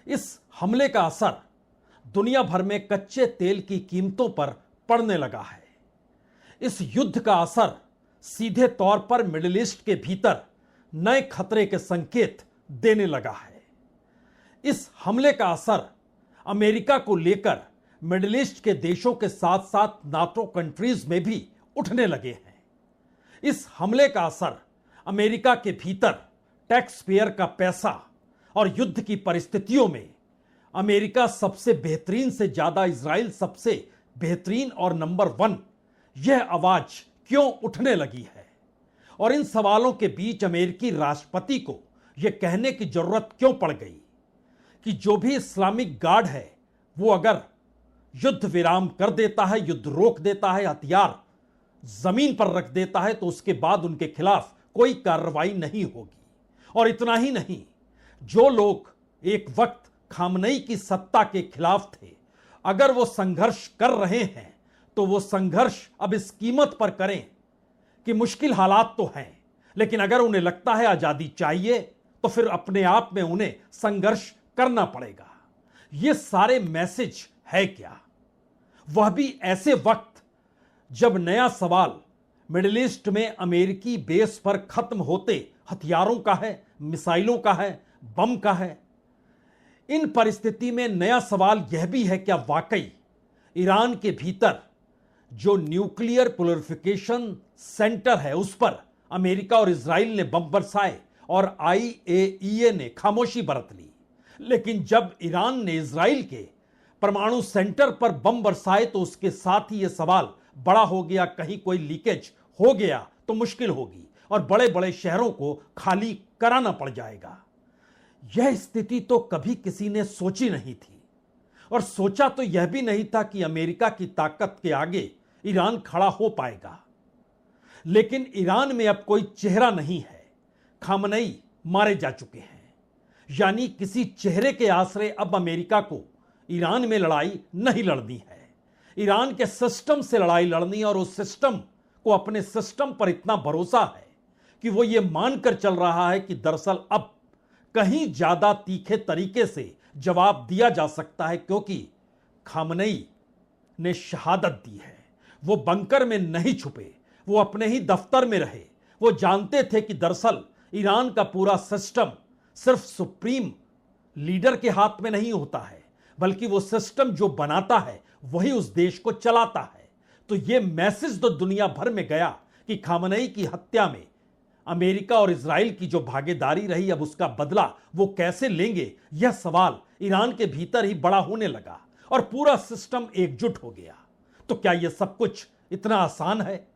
इस हमले का असर दुनिया भर में कच्चे तेल की कीमतों पर पड़ने लगा है। इस युद्ध का असर सीधे तौर पर मिडिल ईस्ट के भीतर नए खतरे के संकेत देने लगा है। इस हमले का असर अमेरिका को लेकर मिडिल ईस्ट के देशों के साथ साथ नाटो कंट्रीज में भी उठने लगे हैं। इस हमले का असर अमेरिका के भीतर टैक्स पेयर का पैसा और युद्ध की परिस्थितियों में अमेरिका सबसे बेहतरीन से ज्यादा इजराइल सबसे बेहतरीन और नंबर 1, यह आवाज क्यों उठने लगी है? और इन सवालों के बीच अमेरिकी राष्ट्रपति को यह कहने की जरूरत क्यों पड़ गई कि जो भी इस्लामिक गार्ड है वो अगर युद्ध विराम कर देता है, युद्ध रोक देता है, हथियार जमीन पर रख देता है, तो उसके बाद उनके खिलाफ कोई कार्रवाई नहीं होगी। और इतना ही नहीं, जो लोग एक वक्त खामनेई की सत्ता के खिलाफ थे, अगर वो संघर्ष कर रहे हैं तो वो संघर्ष अब इस कीमत पर करें कि मुश्किल हालात तो हैं, लेकिन अगर उन्हें लगता है आजादी चाहिए तो फिर अपने आप में उन्हें संघर्ष करना पड़ेगा। ये सारे मैसेज है क्या? वह भी ऐसे वक्त जब नया सवाल मिडिल ईस्ट में अमेरिकी बेस पर खत्म होते हथियारों का है, मिसाइलों का है, बम का है। इन परिस्थिति में नया सवाल यह भी है, क्या वाकई ईरान के भीतर जो न्यूक्लियर प्योरिफिकेशन सेंटर है उस पर अमेरिका और इजराइल ने बम बरसाए और IAEA ने खामोशी बरत ली। लेकिन जब ईरान ने इजराइल के परमाणु सेंटर पर बम बरसाए तो उसके साथ ही यह सवाल बड़ा हो गया, कहीं कोई लीकेज हो गया तो मुश्किल होगी और बड़े बड़े शहरों को खाली कराना पड़ जाएगा। यह स्थिति तो कभी किसी ने सोची नहीं थी और सोचा तो यह भी नहीं था कि अमेरिका की ताकत के आगे ईरान खड़ा हो पाएगा। लेकिन ईरान में अब कोई चेहरा नहीं है, खामनेई मारे जा चुके हैं, यानी किसी चेहरे के आसरे अब अमेरिका को ईरान में लड़ाई नहीं लड़नी है। ईरान के सिस्टम से लड़ाई लड़नी और उस सिस्टम को अपने सिस्टम पर इतना भरोसा है कि वो ये मानकर चल रहा है कि दरअसल अब कहीं ज्यादा तीखे तरीके से जवाब दिया जा सकता है, क्योंकि खामनेई ने शहादत दी है। वो बंकर में नहीं छुपे, वो अपने ही दफ्तर में रहे। वो जानते थे कि दरअसल ईरान का पूरा सिस्टम सिर्फ सुप्रीम लीडर के हाथ में नहीं होता है, बल्कि वो सिस्टम जो बनाता है वही उस देश को चलाता है। तो ये मैसेज तो दुनिया भर में गया कि खामनेई की हत्या में अमेरिका और इजराइल की जो भागीदारी रही, अब उसका बदला वो कैसे लेंगे, यह सवाल ईरान के भीतर ही बड़ा होने लगा और पूरा सिस्टम एकजुट हो गया। तो क्या यह सब कुछ इतना आसान है?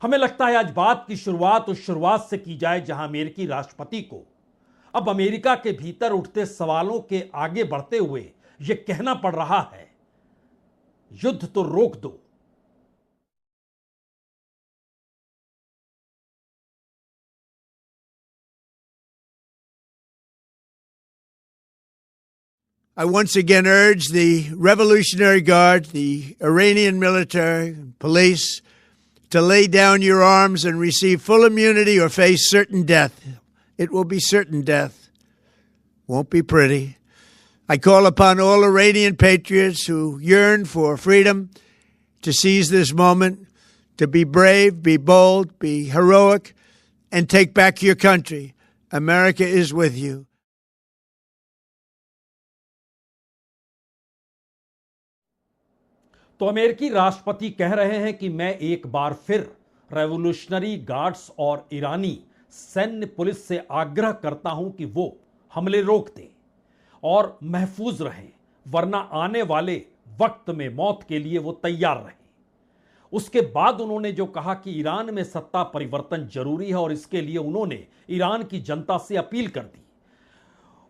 हमें लगता है आज बात की शुरुआत उस शुरुआत से की जाए जहां अमेरिकी राष्ट्रपति को अब अमेरिका के भीतर उठते सवालों के आगे बढ़ते हुए यह कहना पड़ रहा है, युद्ध तो रोक दो। I once again urge the Revolutionary Guard, the Iranian military, police, to lay down your arms and receive full immunity or face certain death. It will be certain death. Won't be pretty. I call upon all Iranian patriots who yearn for freedom to seize this moment, to be brave, be bold, be heroic, and take back your country. America is with you. तो अमेरिकी राष्ट्रपति कह रहे हैं कि मैं एक बार फिर रेवोल्यूशनरी गार्ड्स और ईरानी सैन्य पुलिस से आग्रह करता हूं कि वो हमले रोक दें और महफूज रहें, वरना आने वाले वक्त में मौत के लिए वो तैयार रहें। उसके बाद उन्होंने जो कहा कि ईरान में सत्ता परिवर्तन जरूरी है और इसके लिए उन्होंने ईरान की जनता से अपील कर दी।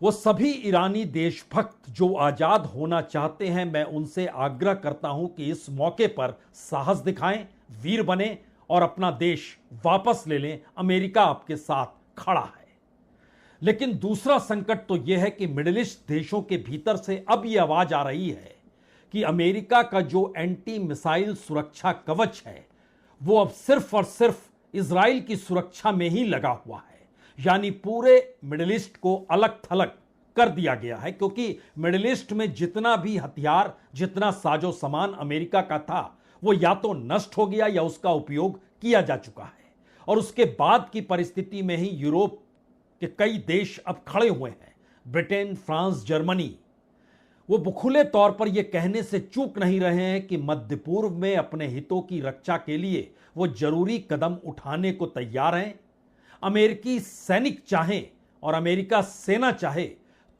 वो सभी ईरानी देशभक्त जो आजाद होना चाहते हैं, मैं उनसे आग्रह करता हूं कि इस मौके पर साहस दिखाएं, वीर बने और अपना देश वापस ले लें। अमेरिका आपके साथ खड़ा है। लेकिन दूसरा संकट तो यह है कि मिडिल ईस्ट देशों के भीतर से अब यह आवाज आ रही है कि अमेरिका का जो एंटी मिसाइल सुरक्षा कवच है वो अब सिर्फ और सिर्फ इजराइल की सुरक्षा में ही लगा हुआ है, यानी पूरे मिडिल ईस्ट को अलग थलग कर दिया गया है, क्योंकि मिडिल ईस्ट में जितना भी हथियार, जितना साजो सामान अमेरिका का था, वो या तो नष्ट हो गया या उसका उपयोग किया जा चुका है। और उसके बाद की परिस्थिति में ही यूरोप के कई देश अब खड़े हुए हैं, ब्रिटेन, फ्रांस, जर्मनी। वो खुले तौर पर यह कहने से चूक नहीं रहे हैं कि मध्य पूर्व में अपने हितों की रक्षा के लिए वो जरूरी कदम उठाने को तैयार हैं। अमेरिकी सैनिक चाहें और अमेरिका सेना चाहे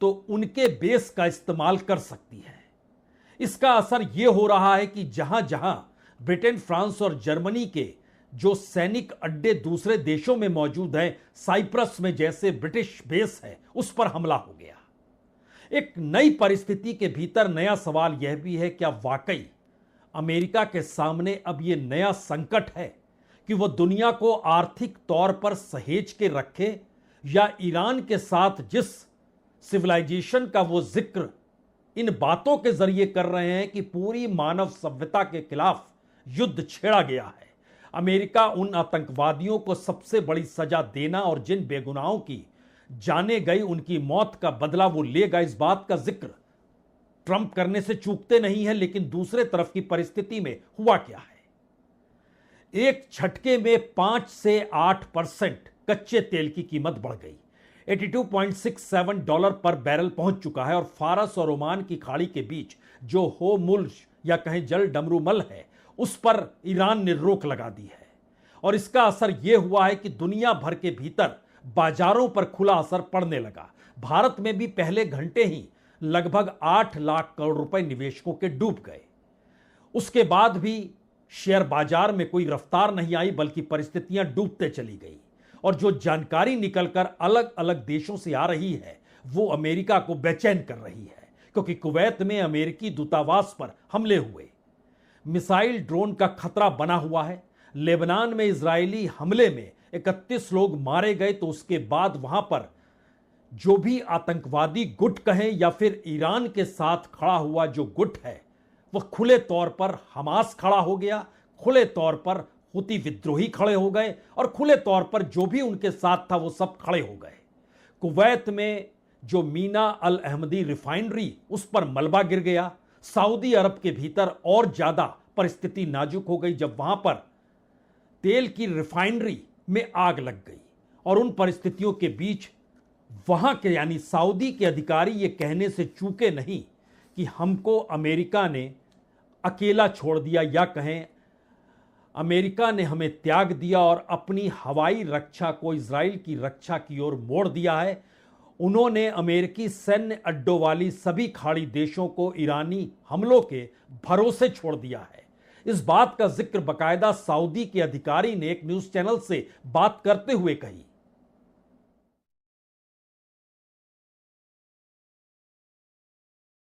तो उनके बेस का इस्तेमाल कर सकती है। इसका असर यह हो रहा है कि जहां जहां ब्रिटेन, फ्रांस और जर्मनी के जो सैनिक अड्डे दूसरे देशों में मौजूद हैं, साइप्रस में जैसे ब्रिटिश बेस है, उस पर हमला हो गया। एक नई परिस्थिति के भीतर नया सवाल यह भी है, क्या वाकई अमेरिका के सामने अब यह नया संकट है कि वह दुनिया को आर्थिक तौर पर सहेज के रखे, या ईरान के साथ जिस सिविलाइजेशन का वो जिक्र इन बातों के जरिए कर रहे हैं कि पूरी मानव सभ्यता के खिलाफ युद्ध छेड़ा गया है, अमेरिका उन आतंकवादियों को सबसे बड़ी सजा देना और जिन बेगुनाहों की जाने गई उनकी मौत का बदला वो लेगा, इस बात का जिक्र ट्रंप करने से चूकते नहीं है। लेकिन दूसरे तरफ की परिस्थिति में हुआ क्या है? एक झटके में 5 से 8% कच्चे तेल की कीमत बढ़ गई, $82.67 पर बैरल पहुंच चुका है। और फारस और ओमान की खाड़ी के बीच जो होर्मुज़ या कहें जल डमरूमल है, उस पर ईरान ने रोक लगा दी है। और इसका असर यह हुआ है कि दुनिया भर के भीतर बाजारों पर खुला असर पड़ने लगा। भारत में भी पहले घंटे ही लगभग 8 लाख करोड़ रुपए निवेशकों के डूब गए। उसके बाद भी शेयर बाजार में कोई रफ्तार नहीं आई, बल्कि परिस्थितियां डूबते चली गई। और जो जानकारी निकलकर अलग अलग देशों से आ रही है, वो अमेरिका को बेचैन कर रही है, क्योंकि कुवैत में अमेरिकी दूतावास पर हमले हुए, मिसाइल ड्रोन का खतरा बना हुआ है। लेबनान में इजरायली हमले में 31 लोग मारे गए, तो उसके बाद वहां पर जो भी आतंकवादी गुट कहें या फिर ईरान के साथ खड़ा हुआ जो गुट है, वह खुले तौर पर हमास खड़ा हो गया, खुले तौर पर हुती विद्रोही खड़े हो गए, और खुले तौर पर जो भी उनके साथ था वो सब खड़े हो गए। कुवैत में जो मीना अल अहमदी रिफाइनरी, उस पर मलबा गिर गया। सऊदी अरब के भीतर और ज्यादा परिस्थिति नाजुक हो गई जब वहां पर तेल की रिफाइनरी में आग लग गई। और उन परिस्थितियों के बीच वहां के यानी सऊदी के अधिकारी ये कहने से चूके नहीं कि हमको अमेरिका ने अकेला छोड़ दिया, या कहें अमेरिका ने हमें त्याग दिया और अपनी हवाई रक्षा को इजराइल की रक्षा की ओर मोड़ दिया है। उन्होंने अमेरिकी सैन्य अड्डों वाली सभी खाड़ी देशों को ईरानी हमलों के भरोसे छोड़ दिया है। इस बात का जिक्र बाकायदा सऊदी के अधिकारी ने एक न्यूज चैनल से बात करते हुए कही।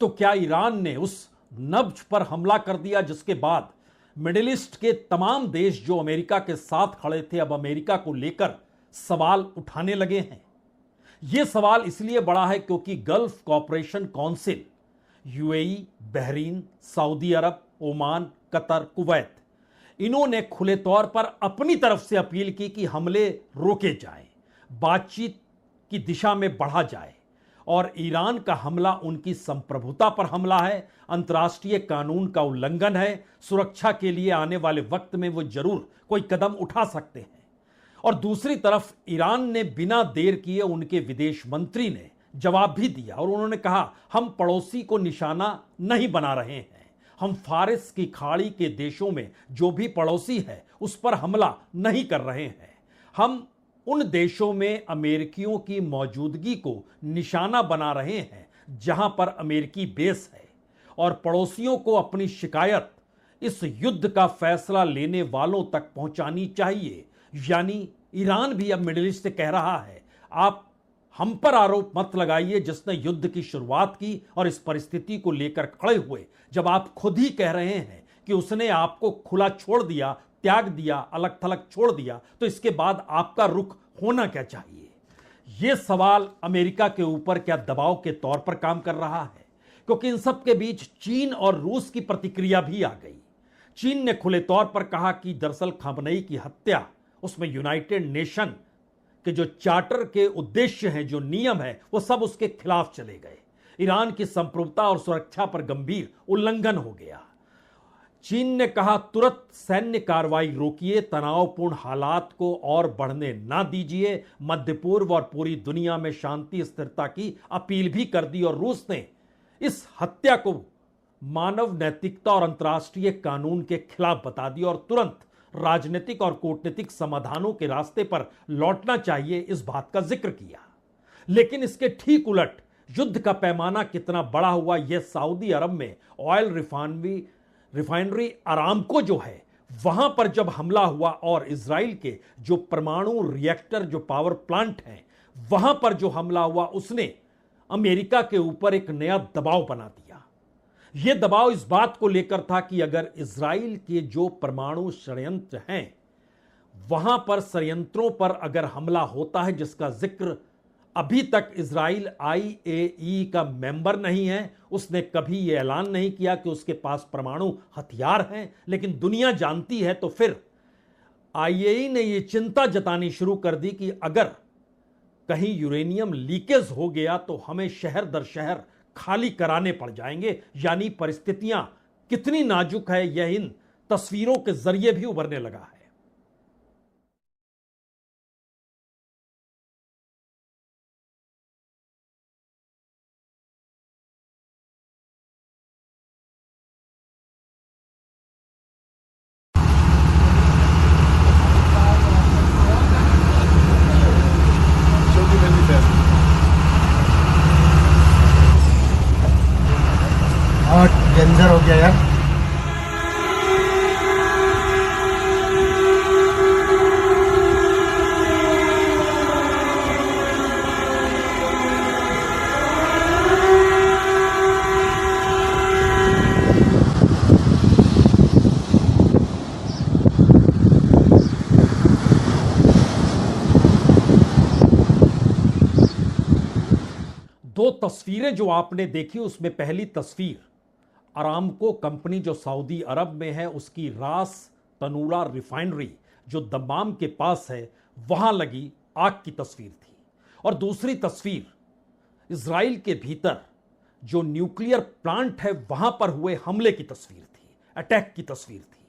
तो क्या ईरान ने उस नब्ज पर हमला कर दिया जिसके बाद मिडिल ईस्ट के तमाम देश जो अमेरिका के साथ खड़े थे, अब अमेरिका को लेकर सवाल उठाने लगे हैं? यह सवाल इसलिए बड़ा है क्योंकि Gulf Cooperation Council, UAE, Bahrain, Saudi Arab, Oman, Qatar, Kuwait, इन्होंने खुले तौर पर अपनी तरफ से अपील की कि हमले रोके जाएं, बातचीत की दिशा में बढ़ा जाए। और ईरान का हमला उनकी संप्रभुता पर हमला है, अंतर्राष्ट्रीय कानून का उल्लंघन है। सुरक्षा के लिए आने वाले वक्त में वो जरूर कोई कदम उठा सकते हैं। और दूसरी तरफ ईरान ने बिना देर किए उनके विदेश मंत्री ने जवाब भी दिया और उन्होंने कहा, हम पड़ोसी को निशाना नहीं बना रहे हैं, हम फारिस की खाड़ी के देशों में जो भी पड़ोसी है उस पर हमला नहीं कर रहे हैं। हम उन देशों में अमेरिकियों की मौजूदगी को निशाना बना रहे हैं जहां पर अमेरिकी बेस है। और पड़ोसियों को अपनी शिकायत इस युद्ध का फैसला लेने वालों तक पहुंचानी चाहिए। यानी ईरान भी अब मिडिल ईस्ट से कह रहा है, आप हम पर आरोप मत लगाइए जिसने युद्ध की शुरुआत की और इस परिस्थिति को लेकर खड़े हुए, जब आप खुद ही कह रहे हैं कि उसने आपको खुला छोड़ दिया, त्याग दिया, अलग थलग छोड़ दिया, तो इसके बाद आपका रुख होना क्या चाहिए? यह सवाल अमेरिका के ऊपर क्या दबाव के तौर पर काम कर रहा है? क्योंकि इन सब के बीच चीन और रूस की प्रतिक्रिया भी आ गई। चीन ने खुले तौर पर कहा कि दरअसल खामनेई की हत्या, उसमें यूनाइटेड नेशन के जो चार्टर के उद्देश्य हैं, जो नियम है, वो सब उसके खिलाफ चले गए। ईरान की संप्रभुता और सुरक्षा पर गंभीर उल्लंघन हो गया। चीन ने कहा, तुरंत सैन्य कार्रवाई रोकिए, तनावपूर्ण हालात को और बढ़ने ना दीजिए, मध्य पूर्व और पूरी दुनिया में शांति स्थिरता की अपील भी कर दी। और रूस ने इस हत्या को मानव नैतिकता और अंतर्राष्ट्रीय कानून के खिलाफ बता दिया और तुरंत राजनीतिक और कूटनीतिक समाधानों के रास्ते पर लौटना चाहिए, इस बात का जिक्र किया। लेकिन इसके ठीक उलट युद्ध का पैमाना कितना बड़ा हुआ, यह सऊदी अरब में ऑयल रिफाइनरी अरामको जो है, वहां पर जब हमला हुआ और इजराइल के जो परमाणु रिएक्टर, जो पावर प्लांट हैं, वहां पर जो हमला हुआ, उसने अमेरिका के ऊपर एक नया दबाव बना दिया। यह दबाव इस बात को लेकर था कि अगर इजराइल के जो परमाणु षड्यंत्र हैं, वहां पर षड्यंत्रों पर अगर हमला होता है, जिसका जिक्र अभी तक इजराइल IAEA का मेंबर नहीं है, उसने कभी यह ऐलान नहीं किया कि उसके पास परमाणु हथियार हैं, लेकिन दुनिया जानती है, तो फिर IAEA ने यह चिंता जतानी शुरू कर दी कि अगर कहीं यूरेनियम लीकेज हो गया तो हमें शहर दर शहर खाली कराने पड़ जाएंगे। यानी परिस्थितियां कितनी नाजुक है, यह इन तस्वीरों के जरिए भी उभरने लगा है। और डेंजर हो गया यार। दो तस्वीरें जो आपने देखी, उसमें पहली तस्वीर अरामको कंपनी जो सऊदी अरब में है, उसकी रास तनूरा रिफाइनरी जो दम्माम के पास है, वहां लगी आग की तस्वीर थी। और दूसरी तस्वीर इजराइल के भीतर जो न्यूक्लियर प्लांट है, वहां पर हुए हमले की तस्वीर थी, अटैक की तस्वीर थी।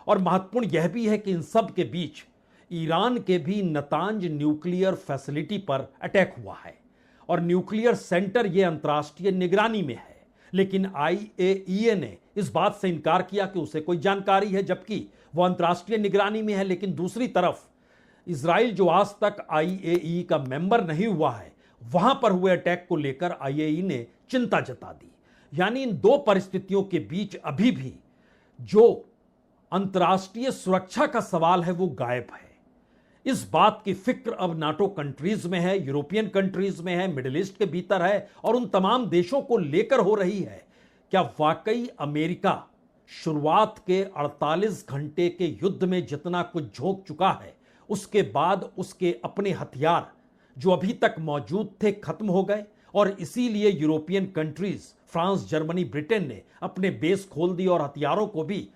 और महत्वपूर्ण यह भी है कि इन सब के बीच ईरान के भी नतांज न्यूक्लियर फैसिलिटी पर अटैक हुआ है और न्यूक्लियर सेंटर यह अंतर्राष्ट्रीय निगरानी में है। लेकिन IAEA ने इस बात से इनकार किया कि उसे कोई जानकारी है, जबकि वह अंतर्राष्ट्रीय निगरानी में है। लेकिन दूसरी तरफ इजराइल जो आज तक IAEA का मेंबर नहीं हुआ है, वहां पर हुए अटैक को लेकर IAEA ने चिंता जता दी। यानी इन दो परिस्थितियों के बीच अभी भी जो अंतर्राष्ट्रीय सुरक्षा का सवाल है, वो गायब है। इस बात की फिक्र अब नाटो कंट्रीज में है, यूरोपियन कंट्रीज में है, मिडिल ईस्ट के भीतर है और उन तमाम देशों को लेकर हो रही है। क्या वाकई अमेरिका शुरुआत के 48 घंटे के युद्ध में जितना कुछ झोंक चुका है, उसके बाद उसके अपने हथियार जो अभी तक मौजूद थे खत्म हो गए और इसीलिए European countries, France, Germany, Britain ने अपने बेस खोल दिए और हथियारों को भी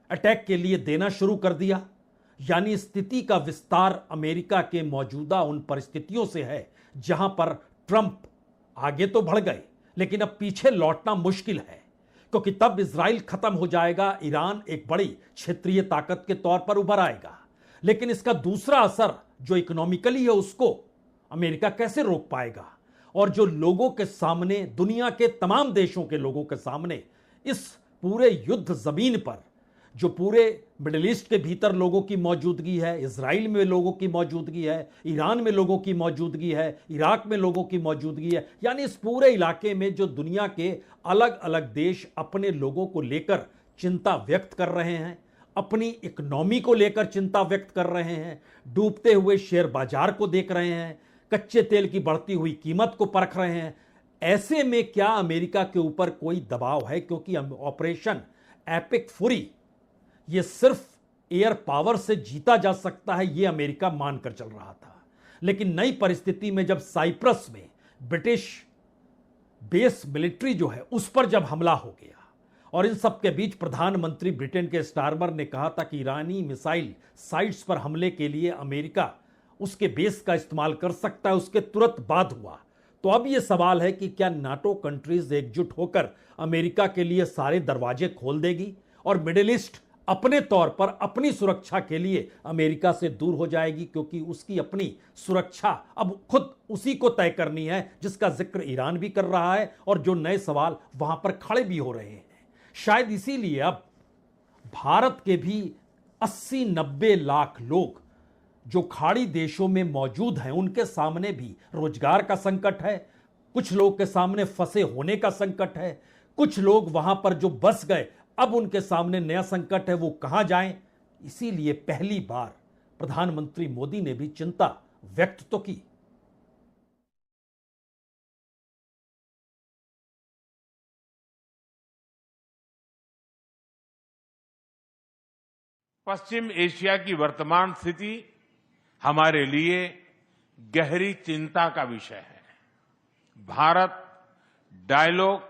अटैक के लिए देना शुरू कर दिया। यानी स्थिति का विस्तार अमेरिका के मौजूदा उन परिस्थितियों से है जहां पर ट्रंप आगे तो बढ़ गए, लेकिन अब पीछे लौटना मुश्किल है, क्योंकि तब इजराइल खत्म हो जाएगा, ईरान एक बड़ी क्षेत्रीय ताकत के तौर पर उभर आएगा। लेकिन इसका दूसरा असर जो इकोनॉमिकली है, उसको अमेरिका कैसे रोक पाएगा? और जो लोगों के सामने, दुनिया के तमाम देशों के लोगों के सामने इस पूरे युद्ध जमीन पर जो पूरे मिडिल ईस्ट के भीतर लोगों की मौजूदगी है, इजराइल में लोगों की मौजूदगी है, ईरान में लोगों की मौजूदगी है, इराक में लोगों की मौजूदगी है, यानी इस पूरे इलाके में जो दुनिया के अलग अलग देश अपने लोगों को लेकर चिंता व्यक्त कर रहे हैं, अपनी इकोनॉमी को लेकर चिंता व्यक्त कर रहे हैं, डूबते हुए शेयर बाजार को देख रहे हैं, कच्चे तेल की बढ़ती हुई कीमत को परख रहे हैं। ऐसे में क्या अमेरिका के ऊपर कोई दबाव है? क्योंकि ऑपरेशन एपिक फुरी ये सिर्फ एयर पावर से जीता जा सकता है, यह अमेरिका मानकर चल रहा था। लेकिन नई परिस्थिति में जब साइप्रस में ब्रिटिश बेस मिलिट्री जो है उस पर जब हमला हो गया और इन सब के बीच प्रधानमंत्री ब्रिटेन के स्टारमर ने कहा था कि ईरानी मिसाइल साइट्स पर हमले के लिए अमेरिका उसके बेस का इस्तेमाल कर सकता है, उसके तुरंत बाद हुआ। तो अब यह सवाल है कि क्या नाटो कंट्रीज एकजुट होकर अमेरिका के लिए सारे दरवाजे खोल देगी और मिडिल ईस्ट अपने तौर पर अपनी सुरक्षा के लिए अमेरिका से दूर हो जाएगी, क्योंकि उसकी अपनी सुरक्षा अब खुद उसी को तय करनी है, जिसका जिक्र ईरान भी कर रहा है और जो नए सवाल वहां पर खड़े भी हो रहे हैं। शायद इसीलिए अब भारत के भी 80-90 लाख लोग जो खाड़ी देशों में मौजूद हैं, उनके सामने भी रोजगार का संकट है, कुछ लोग के सामने फंसे होने का संकट है, कुछ लोग वहां पर जो बस गए अब उनके सामने नया संकट है, वो कहां जाएं। इसीलिए पहली बार प्रधानमंत्री मोदी ने भी चिंता व्यक्त तो की। पश्चिम एशिया की वर्तमान स्थिति हमारे लिए गहरी चिंता का विषय है। भारत डायलॉग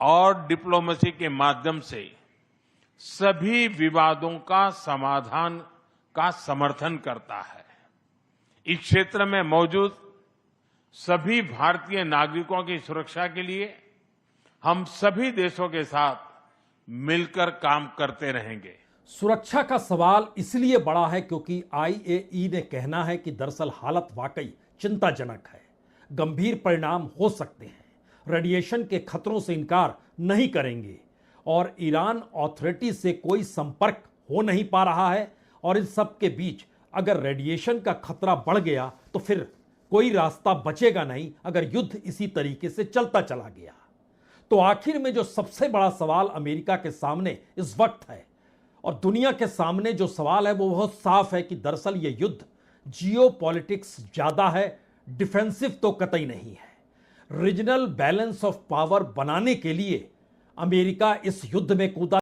और डिप्लोमेसी के माध्यम से सभी विवादों का समाधान का समर्थन करता है। इस क्षेत्र में मौजूद सभी भारतीय नागरिकों की सुरक्षा के लिए हम सभी देशों के साथ मिलकर काम करते रहेंगे। सुरक्षा का सवाल इसलिए बड़ा है क्योंकि IAEA ने कहना है कि दरअसल हालत वाकई चिंताजनक है, गंभीर परिणाम हो सकते हैं, रेडिएशन के खतरों से इनकार नहीं करेंगे और ईरान अथॉरिटी से कोई संपर्क हो नहीं पा रहा है। और इन सब के बीच अगर रेडिएशन का खतरा बढ़ गया तो फिर कोई रास्ता बचेगा नहीं अगर युद्ध इसी तरीके से चलता चला गया। तो आखिर में जो सबसे बड़ा सवाल अमेरिका के सामने इस वक्त है और दुनिया के सामने जो सवाल है वो बहुत साफ है कि दरअसल ये युद्ध जियोपॉलिटिक्स ज्यादा है, डिफेंसिव तो कतई नहीं है। रीजनल बैलेंस ऑफ पावर बनाने के लिए अमेरिका इस युद्ध में कूदा